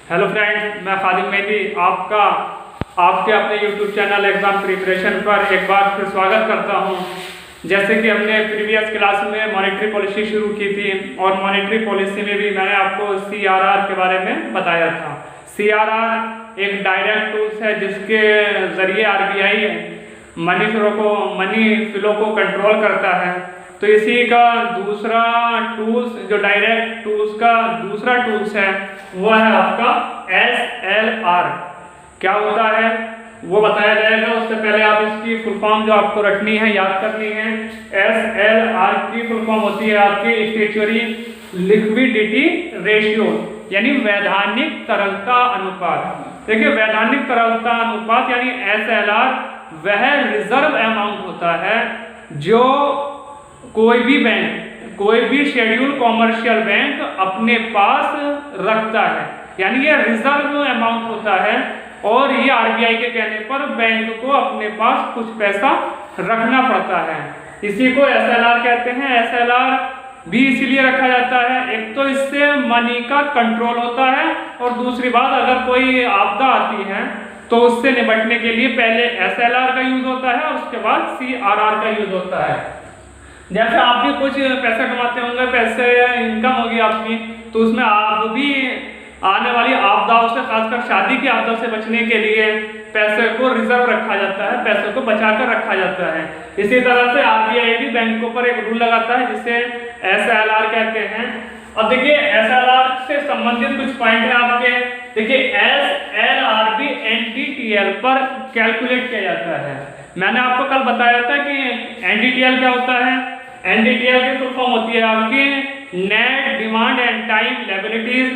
Hello friends, मैं खालिद मेहदी आपके अपने यूट्यूब चैनल एग्जाम प्रिपरेशन पर एक बार फिर स्वागत करता हूं। जैसे कि हमने प्रीवियस क्लास में मॉनेटरी पॉलिसी शुरू की थी और मॉनेटरी पॉलिसी में भी मैंने आपको CRR के बारे में बताया था। CRR एक डायरेक्ट टूल्स है जिसके जरिए RBI मनी फ्लो को कंट्रोल करता है। तो इसी का दूसरा टूल्स, जो डायरेक्ट टूल्स का दूसरा टूल्स है, वो है आपका SLR। क्या होता है वो बताया जाएगा। उससे पहले आप इसकी फुल फॉर्म जो आपको रटनी है, याद करनी है। SLR की फुल फॉर्म होती है आपकी स्टैट्यूटरी लिक्विडिटी रेशियो, यानी वैधानिक तरलता अनुपात। देखिए, वैधानिक तरलता अनुपात यानी SLR वह रिजर्व अमाउंट होता है जो कोई भी शेड्यूल कॉमर्शियल बैंक अपने पास रखता है, यानी ये रिजर्व अमाउंट होता है। और ये RBI के कहने पर बैंक को अपने पास कुछ पैसा रखना पड़ता है। इसी को SLR कहते हैं। SLR भी इसीलिए रखा जाता है, एक तो इससे मनी का कंट्रोल होता है, और दूसरी बात, अगर कोई आपदा आती है तो उससे निपटने के लिए पहले SLR का यूज होता है और उसके बाद CRR का यूज होता है। जैसे आप भी कुछ पैसा कमाते होंगे, पैसे इनकम होगी आपकी, तो उसमें आप भी आने वाली आपदाओं से, खासकर शादी की आपदा से बचने के लिए पैसे को रिजर्व रखा जाता है, पैसे को बचा कर रखा जाता है। इसी तरह से RBI भी बैंकों पर एक रूल लगाता है जिसे SLR कहते हैं। अब देखिए, SLR से संबंधित कुछ पॉइंट है आपके। देखिए, SLR भी NDTL पर कैलकुलेट किया जाता है। मैंने आपको कल बताया था कि NDTL क्या होता है। NDTL की फुल फॉर्म होती है आपकी net demand and time liabilities.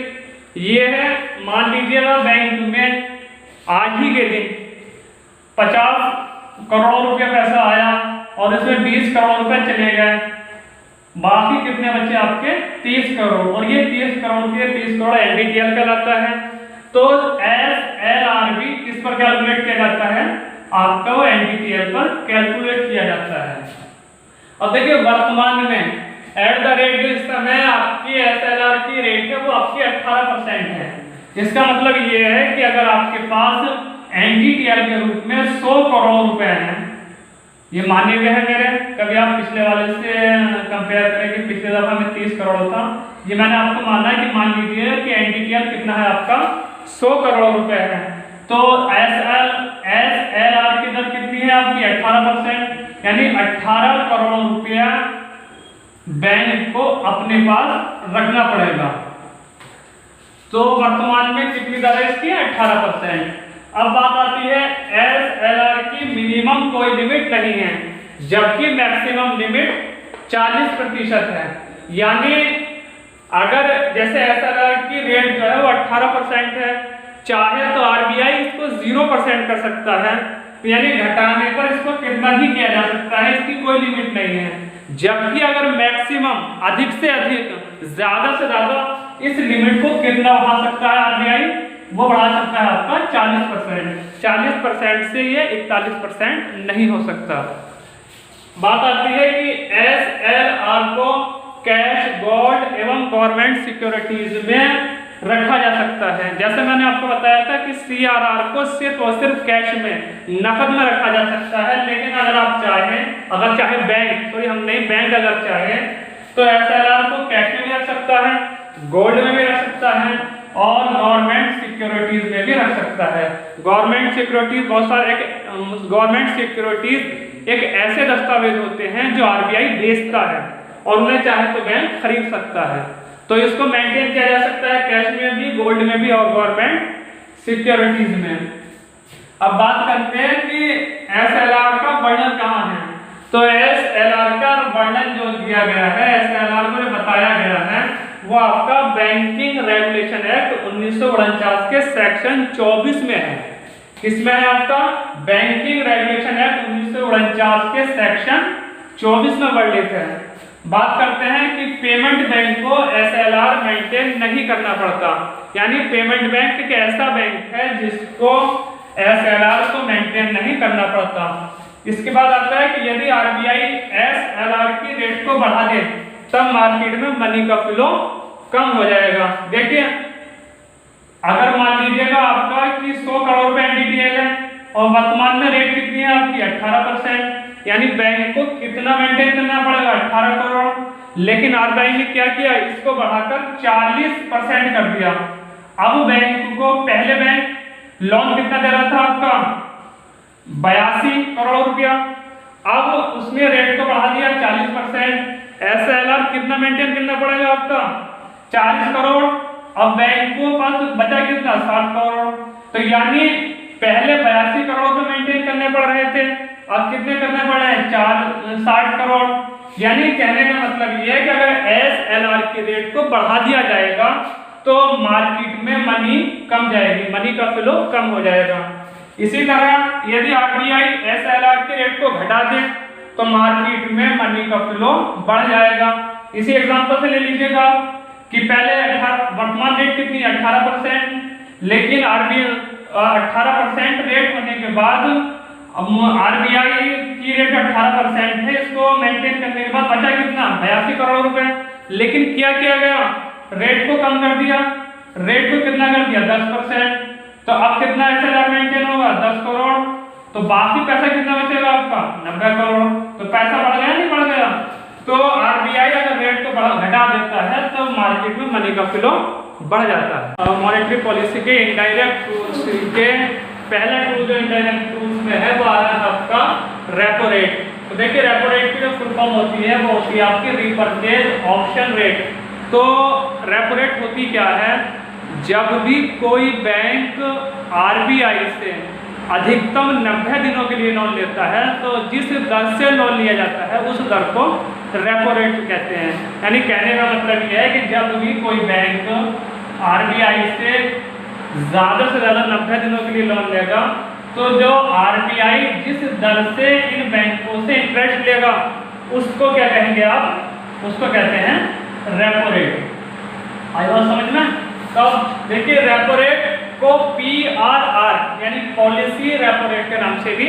ये है, मान लीजिएगा बैंक में आज ही के दिन 50 करोड़ रुपया पैसा आया और इसमें 20 करोड़ रुपए चले गए, बाकी कितने बचे आपके 30 करोड़, और ये 30 करोड़ के 30 करोड़ NDTL कहलाता है। तो SLR भी किस पर कैलकुलेट किया जाता है, आपका वो NDTL पर कैलकुलेट किया जाता है। अब देखिए, वर्तमान में एट द रेट जो इस समय आपकी SLR की रेट है वो आपकी 18% है। इसका मतलब ये है कि अगर आपके पास NDTL के रूप में 100 करोड़ रुपए हैं, ये माने हुए हैं मेरे, कभी आप पिछले वाले से कंपेयर करें कि पिछले दफा में 30 करोड़ था, ये मैंने आपको माना है कि मान लीजिए कि NDTL कितना है आपका 100 करोड़ रुपए है। तो SLR की दर कितनी है आपकी 18%, यानी 18 करोड़ रुपया बैंक को अपने पास रखना पड़ेगा। तो वर्तमान में कितनी दर है इसकी 18%। अब बात आती है SLR की मिनिमम कोई लिमिट नहीं है, जबकि मैक्सिमम लिमिट 40% है। यानी अगर जैसे SLR की रेट जो है वो 18% है, चाहे तो RBI इसको 0% कर सकता है, यानी घटाने पर इसको कितना ही किया जा सकता है, इसकी कोई लिमिट नहीं है। जबकि अगर मैक्सिमम अधिक से अधिक, ज्यादा से ज्यादा इस लिमिट को कितना बढ़ा सकता है RBI, वो बढ़ा सकता है आपका 40%। 40% से ये 41% नहीं हो सकता। बात आती है कि SLR को कैश, गोल्ड एवं गवर्नमेंट सिक्योरिटीज में रखा जा सकता है। जैसे मैंने आपको बताया था कि CRR को सिर्फ और सिर्फ कैश में, नकद में रखा जा सकता है, लेकिन अगर आप चाहे बैंक अगर चाहे तो SLR को कैश में भी रख सकता है, गोल्ड में भी रख सकता है और गवर्नमेंट सिक्योरिटीज में भी रख सकता है। गवर्नमेंट सिक्योरिटीज एक ऐसे दस्तावेज होते हैं जो RBI बेचता है और उन्हें चाहे तो बैंक खरीद सकता है। तो इसको मेंटेन किया जा सकता है कैश में भी, गोल्ड में भी और गवर्नमेंट सिक्योरिटीज में। अब बात करते हैं कि SLR का वर्णन कहाँ है। तो SLR का वर्णन जो दिया गया है, SLR में बताया गया है, वो आपका बैंकिंग रेगुलेशन एक्ट 1949 के सेक्शन 24 में है। किसमें है आपका बैंकिंग रेगुलेशन एक्ट 1949 के सेक्शन 24 में वर्णित है। बात करते हैं कि पेमेंट बैंक को SLR मेंटेन नहीं करना पड़ता, यानी पेमेंट बैंक एक ऐसा बैंक है जिसको SLR को मेंटेन नहीं करना पड़ता। इसके बाद आता है कि यदि RBI SLR की रेट को बढ़ा दे तब मार्केट में मनी का फ्लो कम हो जाएगा। देखिए, अगर मान लीजिएगा आपका कि 100 करोड़ रुपए एनडीटीएल है और वर्तमान में रेट कितनी है आपकी 18%, यानी बैंक को कितना मेंटेन करना पड़ेगा 18 करोड़। लेकिन आरबीआई ने क्या किया, इसको बढ़ाकर 40% कर दिया। अब बैंक को पहले बैंक लोन कितना दे रहा था आपका 82 करोड़ रुपया, अब उसमें रेट को बढ़ा दिया 40%। एसएलआर कितना मेंटेन करना पड़ेगा आपका 40 करोड़, अब बैंक को पास बचा कितना 60 करोड़। तो यानी पहले 82 करोड़ को मेंटेन करने पड़ रहे थे, अब कितने करने पड़े हैं 60 करोड़। यानी कहने का मतलब ये है कि अगर एसएलआर के रेट को बढ़ा दिया जाएगा तो मार्केट में मनी कम जाएगी, मनी का फ्लो कम हो जाएगा। इसी तरह यदि आरबीआई एसएलआर के रेट को घटा दे तो मार्केट में मनी का फ्लो बढ़ जाएगा। इसी एग्जांपल से ले लीजिएगा कि पहले वर्तमान रेट कितनी 18%, लेकिन आरबीआई 18% रेट होने के बाद आरबीआई की रेट 18% है, इसको मेंटेन करने के बाद बचा कितना 82 करोड़ रुपए। लेकिन क्या किया गया, रेट को कम कर दिया, रेट को कितना कर दिया 10%। तो अब कितना एसएलआर मेंटेन होगा 10 करोड़, तो बाकी पैसा कितना बचेगा आपका 90 करोड़। तो पैसा बढ़ गया नहीं बढ़ गया। तो आरबीआई अगर रेट को घटा देता है तो मार्केट में मनी का फ्लो बढ़ जाता है। मॉनेटरी पॉलिसी के इनडायरेक्ट टूल्स के पहला टूल जो इनडायरेक्ट टूल्स में है वो आ रहा है आपका रेपो रेट। तो देखिए रेपो रेट की जो फुल फॉर्म होती है वो होती है आपकी रीपरचेज ऑप्शन रेट। तो रेपो रेट होती क्या है, जब भी कोई बैंक आरबीआई से अधिकतम 90 दिनों के लिए लोन लेता है तो जिस दर से लोन लिया जाता है उस दर को रेपो रेट कहते हैं। यानी कहने का मतलब यह है कि जब भी कोई बैंक आरबीआई से ज़्यादा से ज़्यादा 90 दिनों के लिए लोन लेगा तो जो आरबीआई जिस दर से इन बैंकों से इंटरेस्ट लेगा उसको क्या कहेंगे आप, उसको कहते हैं रेपो रेट। आई बात समझ में। तो देखिए रेपो रेट को PRR यानी पॉलिसी रेपो रेट के नाम से भी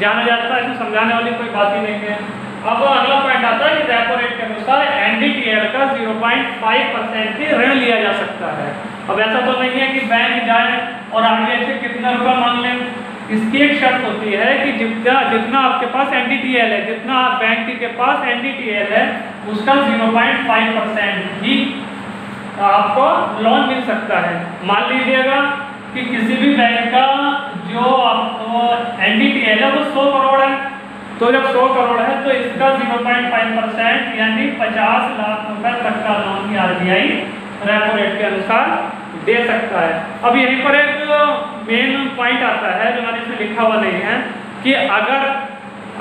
जाना जाता है, इसमें समझाने वाली कोई बात ही नहीं है। अब अगला पॉइंट आता है कि रेपो रेट के अनुसार एनडीटीएल का 0.5% ही ऋण लिया जा सकता है। अब ऐसा तो नहीं है कि बैंक जाए और आरबीआई से कितना रुपया मांग लें, इसकी एक शर्त होती है कि जितना आपके पास एनडीटीएल है, जितना बैंक के पास एनडीटीएल है उसका 0.5% ही आपको लोन मिल सकता है। मान लीजिएगा कि किसी भी बैंक का जो आपको एनडीटीएल है वो 100 करोड़ है, तो जब 100 करोड़ है तो इसका 0.5% यानी 50 लाख रुपए तक का लोन की आरबीआई रेपो रेट के अनुसार दे सकता है। अब यहीं पर एक मेन पॉइंट आता है जो मैंने इसमें लिखा हुआ नहीं है कि अगर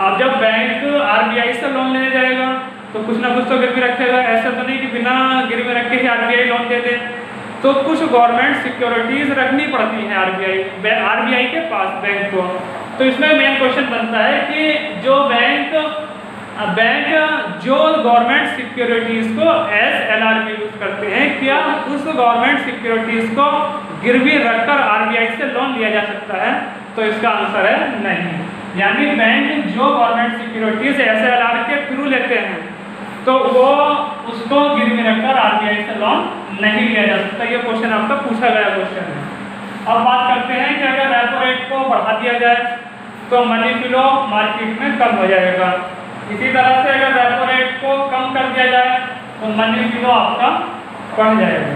आप जब बैंक आरबीआई से लोन लेने जाएगा तो कुछ ना कुछ तो गिरवी रखेगा। ऐसा तो नहीं कि बिना गिरवी रखे ही आरबीआई लोन दे दे, तो कुछ गवर्नमेंट सिक्योरिटीज रखनी पड़ती हैं आरबीआई के पास बैंक को। तो इसमें मेन क्वेश्चन बनता है कि जो बैंक जो गवर्नमेंट सिक्योरिटीज को एसएलआर में यूज करते हैं, क्या उस गवर्नमेंट सिक्योरिटीज को गिरवी रखकर आरबीआई से लोन लिया जा सकता है? तो इसका आंसर है नहीं। यानी बैंक जो गवर्नमेंट सिक्योरिटीज एसएलआर के थ्रू लेते हैं तो वो उसको गिरवी रखकर आरबीआई से लोन नहीं लिया जा सकता। ये क्वेश्चन आपका पूछा गया क्वेश्चन है। अब बात करते हैं कि अगर रेपो रेट को बढ़ा दिया जाए तो मनी फ्लो मार्केट में कम हो जाएगा। इसी तरह से अगर रेपो रेट को कम कर दिया जाए तो मनी फ्लो आपका बढ़ जाएगा।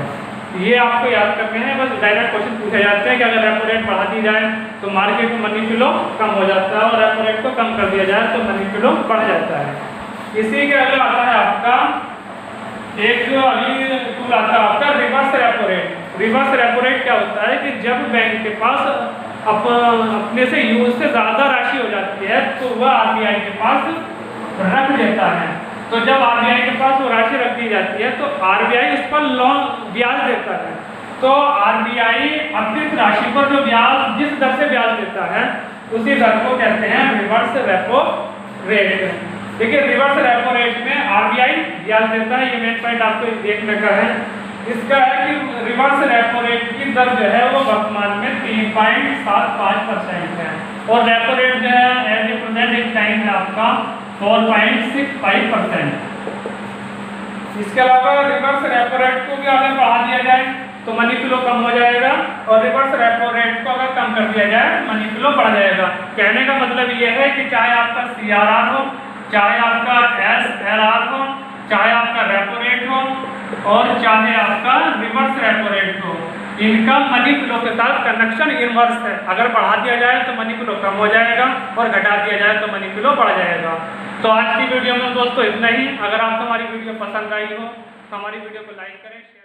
ये आपको याद करते हैं, बस डायरेक्ट क्वेश्चन पूछे जाते हैं कि अगर रेपो रेट बढ़ा दी जाए तो मार्केट में मनी फ्लो कम हो जाता है और रेपो रेट को कम कर दिया जाए तो मनी फ्लो बढ़ जाता है। इसी के अगला आता है आपका एक अगली टूल आता है आपका reverse repo rate. Reverse repo rate क्या होता है कि जब बैंक के पास अपने से यूज से ज़्यादा राशि हो जाती है तो वह आरबीआई के पास रख देता है। तो जब आरबीआई के पास वो राशि रख दी जाती है तो आरबीआई उस पर लोन ब्याज देता है। तो आरबीआई अतिरिक्त राशि पर जो ब्याज जिस दर से ब्याज देता है उसी दर को कहते हैं रिवर्स रेपो रेट। देखिए रिवर्स रेपो रेट में आरबीआई ब्याज देता है, ये मेन पॉइंट आपको देखने का है। इसका है कि रिवर्स रेपो रेट की दर जो है वो वर्तमान में 3.75% है और रेपो रेट जो है एज ए प्रेजेंट इस टाइम है आपका 4.65%। इसके अलावा रिवर्स रेपो रेट को भी अगर बढ़ा दिया जाए तो मनी फ्लो कम हो जाएगा कर दिया जाए मनी फ्लो बढ़ जाएगा। कहने का मतलब यह है कि चाहे आपका CRR हो, चाहे आपका SLR हो, चाहे आपका रेपो रेट हो और चाहे आपका रिवर्स रेपो रेट हो, इनका मनी फ्लो के साथ कनेक्शन इनवर्स है। अगर बढ़ा दिया जाए तो मनी फ्लो कम हो जाएगा और घटा दिया जाए तो मनी फ्लो बढ़ जाएगा। तो आज की वीडियो में दोस्तों इतना ही। अगर आपको हमारी वीडियो पसंद आई हो तो हमारी वीडियो को लाइक करें।